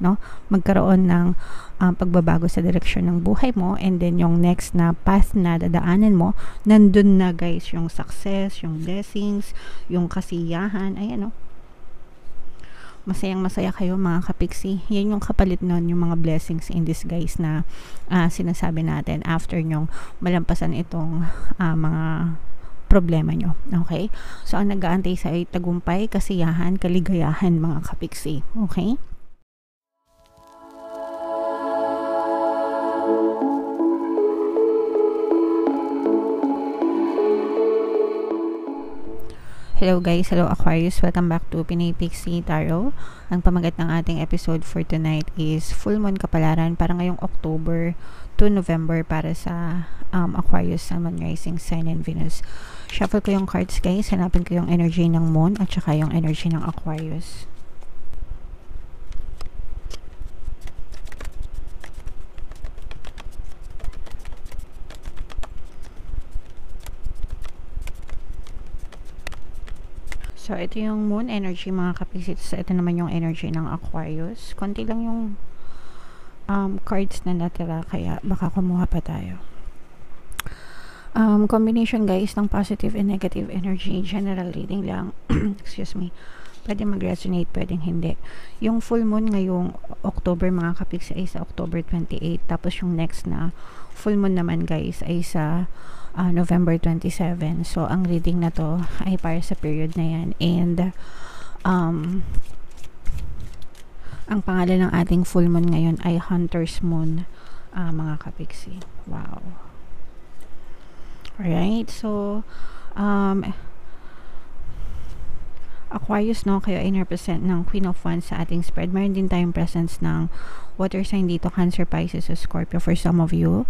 no? Magkaroon ng pagbabago sa direksyon ng buhay mo, and then yung next na path na dadaanan mo, nandun na guys yung success, yung blessings, yung kasiyahan. Ayan, no? Masayang masaya kayo mga kapiksi. Yan yung kapalit nun, yung mga blessings in disguise na sinasabi natin after nyong malampasan itong mga problema nyo. Okay? So, ang nag-aantay sa ay tagumpay, kasiyahan, kaligayahan mga kapiksi. Okay? Hello guys, hello Aquarius, welcome back to Pinay Pixie Tarot. Ang pamagat ng ating episode for tonight is Full Moon Kapalaran para ngayong October to November para sa Aquarius, Sun, Moon, Rising, Sign, and Venus. Shuffle ko yung cards guys, hanapin ko yung energy ng Moon at saka yung energy ng Aquarius. So, ito yung Moon energy mga kapisitos. Ito naman yung energy ng Aquarius. Konti lang yung cards na natira, kaya baka kumuha pa tayo. Combination guys ng positive and negative energy. General reading lang. Excuse me. Pwede mag-resonate, pwedeng hindi. Yung full moon ngayong October mga kapiksi ay sa October 28. Tapos yung next na full moon naman guys ay sa November 27. So, ang reading na to ay para sa period na yan. And, ang pangalan ng ating full moon ngayon ay Hunter's Moon, mga kapiksi. Wow. Alright. So, Aquarius, no, kayo ay represent ng Queen of Wands sa ating spread. Mayroon din tayong presence ng water sign dito, Cancer, Pisces, o Scorpio. For some of you,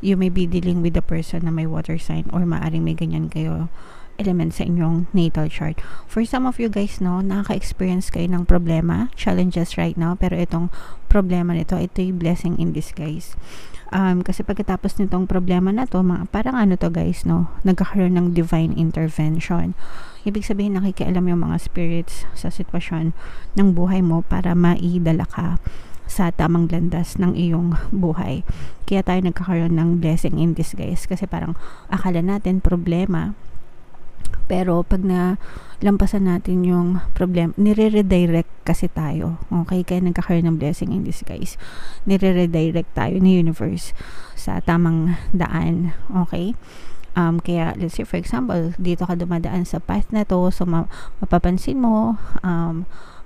you may be dealing with the person na may water sign or maaring may ganyan kayo element sa inyong natal chart. For some of you guys, no, nakaka-experience kayo ng problema, challenges right now, pero itong problema nito, ito yung blessing in disguise. Kasi pagkatapos nitong problema na to, parang ano to guys, no, nagkakaroon ng divine intervention. Ibig sabihin, nakikialam yung mga spirits sa sitwasyon ng buhay mo para maidala ka sa tamang landas ng iyong buhay. Kaya tayo nagkakaroon ng blessing in disguise kasi parang akala natin problema, pero pag lampasan natin yung problem, nire-redirect kasi tayo. Okay? Kaya nagkakaroon ng blessing in disguise. Nire-redirect tayo ni universe sa tamang daan. Okay? Kaya let's say for example, dito ka dumadaan sa path na to, so mapapansin mo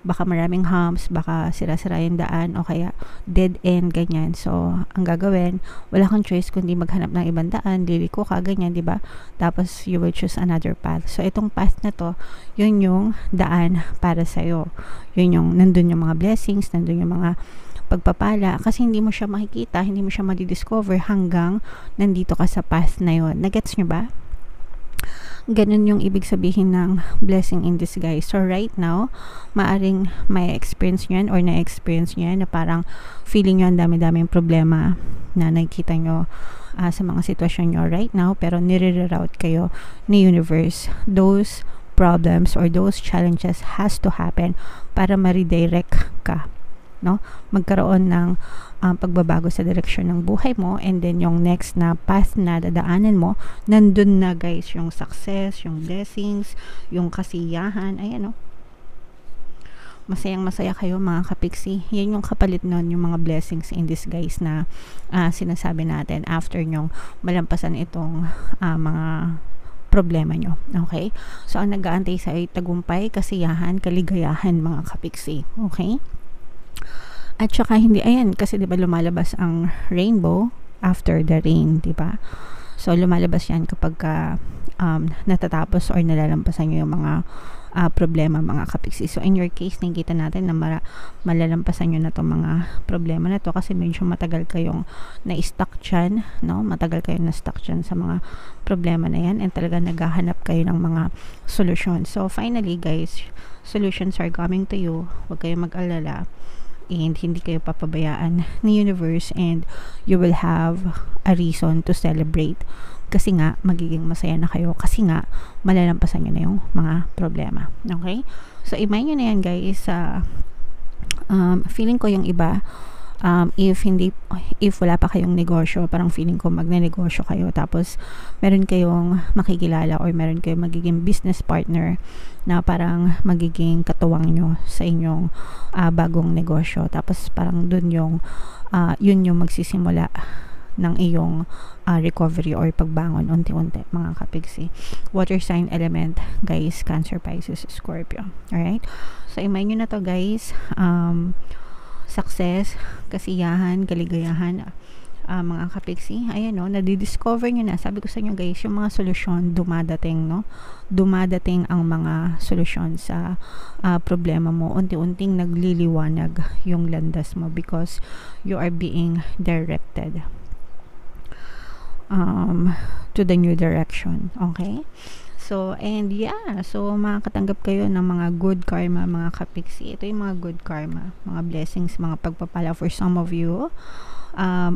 baka maraming humps, baka sira-sira yung daan, o kaya dead end, ganyan. So, ang gagawin, wala kang choice kundi maghanap ng ibang daan, liliko ka, ganyan, di ba? Tapos, you will choose another path. So, itong path na to, yun yung daan para sa'yo. Yun yung, nandun yung mga blessings, nandun yung mga pagpapala, kasi hindi mo siya makikita, hindi mo siya madidiscover hanggang nandito ka sa path na yun. Nagets nyo ba? Ganun yung ibig sabihin ng blessing in disguise. So right now, maaring may experience nyo yan or na-experience nyo yan na parang feeling nyo ang dami-daming problema na nakikita nyo sa mga sitwasyon nyo right now, pero nire-reroute kayo ni universe. Those problems or those challenges has to happen para ma-redirect ka, no? Magkaroon ng pagbabago sa direksyon ng buhay mo, and then yung next na path na dadaanan mo, nandun na guys yung success, yung blessings, yung kasiyahan. Ayan, no? Masayang masaya kayo mga kapiksi. Yan yung kapalit nun, yung mga blessings in disguise na sinasabi natin after nyong malampasan itong mga problema nyo. Okay? So, ang nag-aantay sa ay tagumpay, kasiyahan, kaligayahan mga kapiksi. Okay? At saka hindi, ayan, kasi 'di ba lumalabas ang rainbow after the rain, 'di ba? So lumalabas 'yan kapag natatapos or nalalampasan niyo yung mga problema mga kapiksi. So in your case, nakikita natin na malalampasan niyo na 'tong mga problema na 'to kasi medyo matagal kayong na-stuck diyan, no? Matagal kayong na-stuck diyan sa mga problema na 'yan, and talaga naghahanap kayo ng mga solusyon. So finally, guys, solutions are coming to you. Huwag kayong mag-alala. And hindi kayo papabayaan ni universe, and you will have a reason to celebrate kasi nga magiging masaya na kayo kasi nga malalampasan nyo na yung mga problema. Okay? So imagine nyo na yan guys, Feeling ko yung iba, if wala pa kayong negosyo, parang feeling ko magne-negosyo kayo, tapos meron kayong makikilala or meron kayong magiging business partner na parang magiging katuwang nyo sa inyong bagong negosyo, tapos parang yun yung magsisimula ng iyong recovery or pagbangon unti-unti, mga kapigsi. Water sign element, guys, Cancer, Pisces, Scorpio. Alright? So, imagine nyo na to, guys. Success, kasiyahan, kaligayahan, mga kapigsi. Ayan, no, nadidiscover nyo na. Sabi ko sa inyo, guys, yung mga solusyon dumadating, no? Dumadating ang mga solusyon sa problema mo. Unti-unting nagliliwanag yung landas mo because you are being directed to the new direction. Okay? So, and yeah, so makakatanggap kayo ng mga good karma, mga kapiksi. Ito yung mga good karma, mga blessings, mga pagpapala for some of you.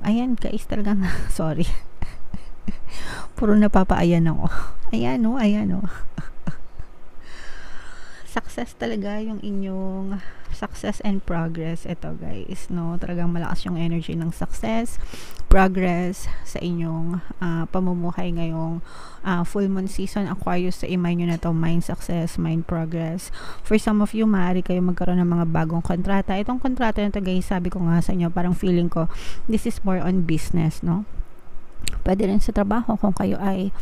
Ayan, guys, talagang, sorry. Puro napapaayan ako. Ayan, oh, ayan, oh. Success talaga yung inyong success and progress. Ito, guys, no, talagang malakas yung energy ng success, progress sa inyong pamumuhay ngayong full moon season. Aquarius, sa imay nyo na to, mind success, mind progress. For some of you, maaari kayo magkaroon ng mga bagong kontrata. Itong kontrata na to, guys, sabi ko nga sa inyo, parang feeling ko this is more on business, no? Pwede rin sa trabaho kung kayo ay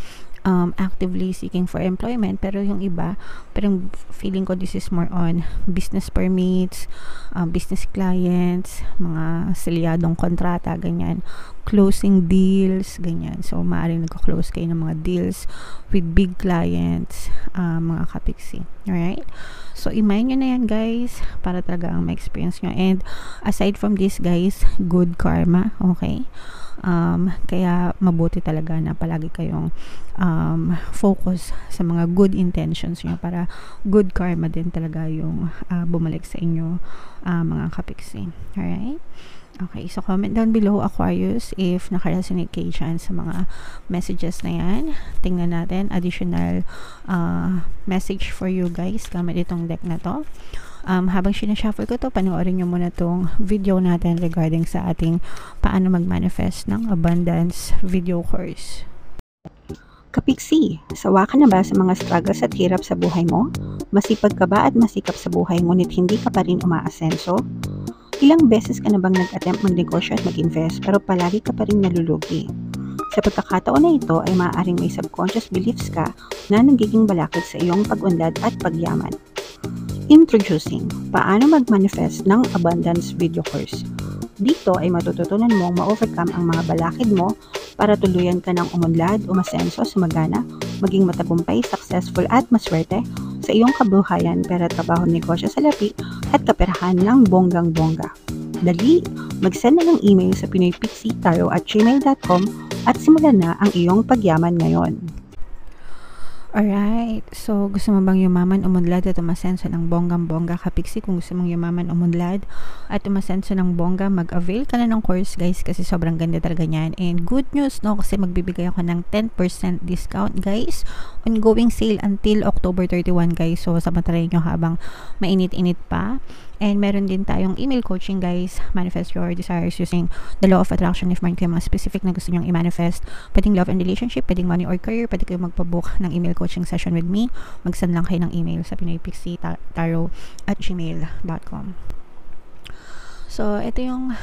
actively seeking for employment, pero yung iba, parang feeling ko this is more on business permits, business clients, mga selyadong kontrata, ganyan, closing deals, ganyan. So, maaaring nagko-close kayo ng mga deals with big clients, mga kapiksi. Alright? So, imagine nyo na yan, guys, para talaga ang ma-experience nyo. And aside from this, guys, good karma, okay? Kaya mabuti talaga na palagi kayong focus sa mga good intentions nyo para good karma din talaga yung bumalik sa inyo, mga kapiksi. Alright? Okay, so comment down below, Aquarius, if nakaresonate kayo dyan sa mga messages na yan. Tingnan natin, additional message for you guys gamit itong deck na to. Habang sinashuffle ko to, panoorin nyo muna tong video natin regarding sa ating paano mag-manifest ng abundance video course. Kapiksi, sawa ka na ba sa mga struggles at hirap sa buhay mo? Masipag ka ba at masikap sa buhay ngunit hindi ka pa rin umaasenso? Ilang beses ka na bang nag-attempt magnegosyo at mag-invest pero palagi ka pa rin nalulugi? Sa pagkakataon na ito ay maaaring may subconscious beliefs ka na nagiging balakid sa iyong pag-unlad at pagyaman. Introducing, paano mag-manifest ng abundance video course. Dito ay matututunan mong ma-overcome ang mga balakid mo para tuluyan ka ng umunlad, umasenso, sumagana, maging matagumpay, successful at maswerte sa iyong kabuhayan, pera, trabaho, negosyo, salapi at kaperahan ng bonggang-bongga. Dali, mag-send na ng email sa pinoypixitaro@gmail.com at simulan na ang iyong pagyaman ngayon. Alright, so gusto mo bang yumaman, umunlad at umasenso ng bonggang-bongga, kapiksi? Kung gusto mong yumaman, umunlad at umasenso ng bongga, mag-avail ka na ng course, guys, kasi sobrang ganda talaga niyan. And good news, no, kasi magbibigay ako ng 10% discount, guys. Ongoing sale until October 31, guys. So, samantalahin nyo habang mainit-init pa. And meron din tayong email coaching, guys. Manifest your desires using the law of attraction. If meron kayo mga specific na gusto nyong i-manifest, pwedeng love and relationship, pwedeng money or career, pwede kayo magpabook ng email coaching session with me. Mag-send lang kayo ng email sa pinoypixitaro@gmail.com. So, ito yung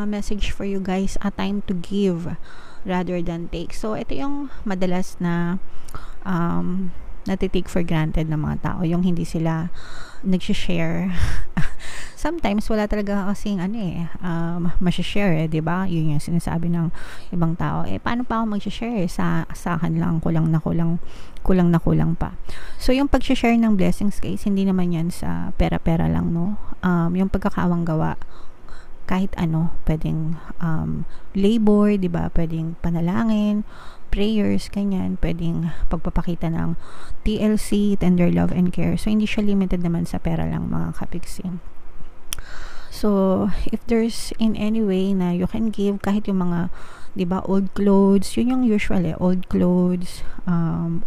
message for you guys. A time to give rather than take. So, ito yung madalas na natitake for granted ng mga tao. Yung hindi sila nag-share. Sometimes wala talaga kasing masishare, 'di ba? Yun yung sinasabi ng ibang tao. Paano pa ako mag-share? Sa akin lang, kulang na kulang pa. So, yung pag-share ng blessings, guys, hindi naman yan sa pera-pera lang, no? Yung pagkakawang gawa, kahit ano, pwedeng labor, 'di ba? Pwedeng panalangin, prayers, ganyan, pwedeng pagpapakita ng TLC, tender love and care. So, hindi siya limited naman sa pera lang, mga kapiksi. So, if there's in any way na you can give, kahit yung mga, 'di ba, old clothes, yun yung usual old clothes,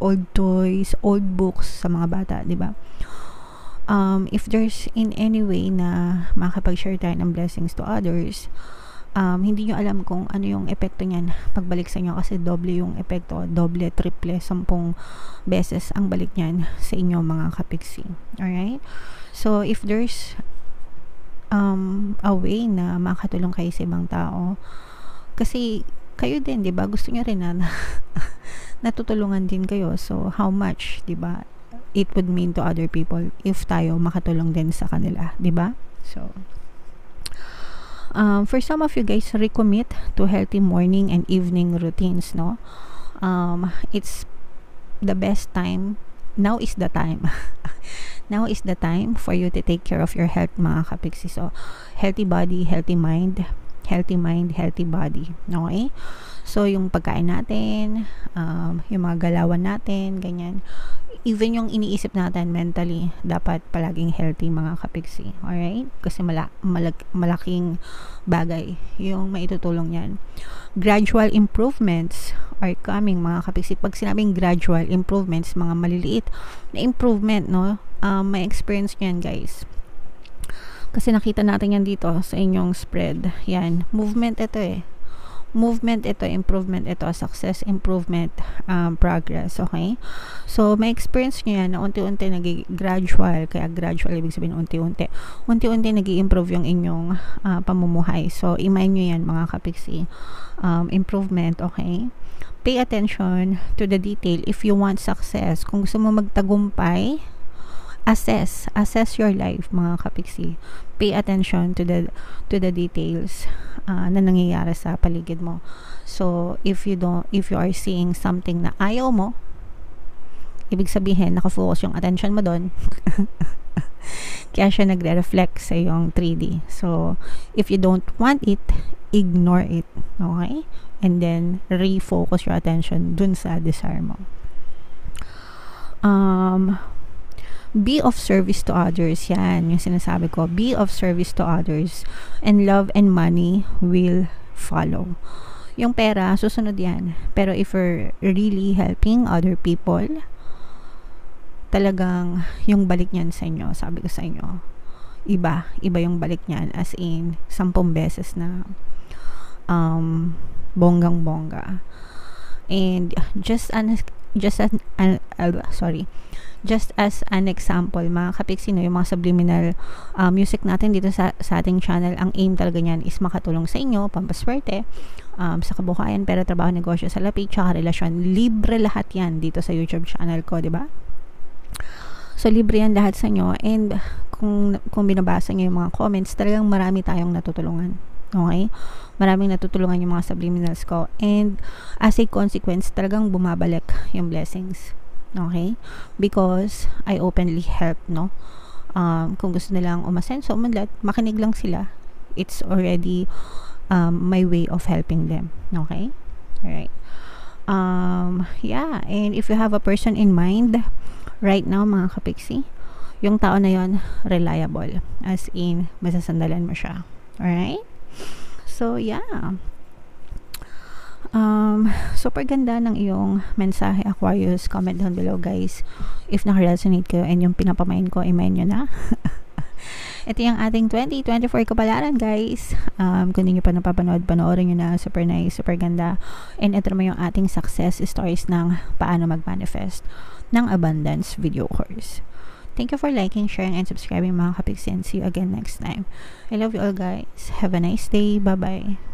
old toys, old books sa mga bata, 'di ba? If there's in any way na makapag-share tayo ng blessings to others, hindi nyo alam kung ano yung epekto niyan pagbalik sa inyo, kasi doble yung epekto, doble, triple, 10 beses ang balik niyan sa inyo mga kapiksi. Alright? So, if there's a way na makatulong kayo sa ibang tao, kasi kayo din, 'di ba? Gusto niyo rin na natutulungan din kayo. So, how much, 'di ba? It would mean to other people if tayo makatulong din sa kanila, 'di ba? So, for some of you guys, recommit to healthy morning and evening routines, no? It's the best time. Now is the time. Now is the time for you to take care of your health, mga kapiksi. So, healthy body, healthy mind, healthy mind, healthy body. Okay? So, yung pagkain natin, yung mga galawan natin, ganyan. Even yung iniisip natin mentally, dapat palaging healthy, mga kapiksi. Alright? Kasi malaking bagay yung maitutulong yan. Gradual improvements are coming, mga kapiksi. Pag sinabing gradual improvements, mga maliliit na improvement, no? May experience nyo yan, guys. Kasi nakita natin yan dito sa inyong spread. Yan. Movement ito eh. Movement ito, improvement ito, success, improvement, progress. Okay? So, may experience nyo yan na unti-unti gradual. Kaya gradual, ibig sabihin unti-unti. Unti-unti nag-i-improve yung inyong pamumuhay. So, imagine nyo yan, mga kapiksi. Improvement, okay? Pay attention to the detail if you want success. Kung gusto mo magtagumpay, assess your life, mga kapiksi. Pay attention to the details na nangyayari sa paligid mo. So, if you are seeing something na ayaw mo, ibig sabihin nakafocus yung attention mo doon. Kaya siya nagre-reflect sa yung 3D. So, if you don't want it, ignore it. Okay? And then refocus your attention dun sa desire mo. Be of service to others. Yan, yung sinasabi ko. Be of service to others. And love and money will follow. Yung pera, susunod yan. Pero if you're really helping other people, talagang yung balik niyan sa inyo, sabi ko sa inyo, iba yung balik niyan. As in, 10 beses na bonggang-bongga. And just as an example, mga kapiksi, no, yung mga subliminal music natin dito sa ating channel, ang aim talaga niyan is makatulong sa inyo, pampaswerte, sa kabuhayan, pera, trabaho, negosyo, salapi, tsaka relasyon. Libre lahat yan dito sa YouTube channel ko, di ba? So, libre yan lahat sa inyo. And kung binabasa nyo yung mga comments, talagang marami tayong natutulungan. Okay? Maraming natutulungan yung mga subliminals ko. And as a consequence, talagang bumabalik yung blessings. Okay? Because I openly help, no? Kung gusto nilang umasenso, umunlad, makinig lang sila. It's already my way of helping them. Okay? Alright. Yeah. And if you have a person in mind right now, mga kapiksi, yung tao na yon reliable. As in, masasandalan mo siya. Alright? So, yeah. Super ganda ng iyong mensahe, Aquarius. Comment down below, guys, if naka-resonate kayo and yung pinapamain ko, imain nyo na. Ito yung ating 2024 kapalaran, guys. Kung hindi nyo pa napapanood, panoorin nyo na. Super nice, super ganda. And ito naman yung ating success stories ng paano mag-manifest ng abundance video course. Thank you for liking, sharing, and subscribing, mga kapiksi, and see you again next time. I love you all, guys. Have a nice day. Bye-bye.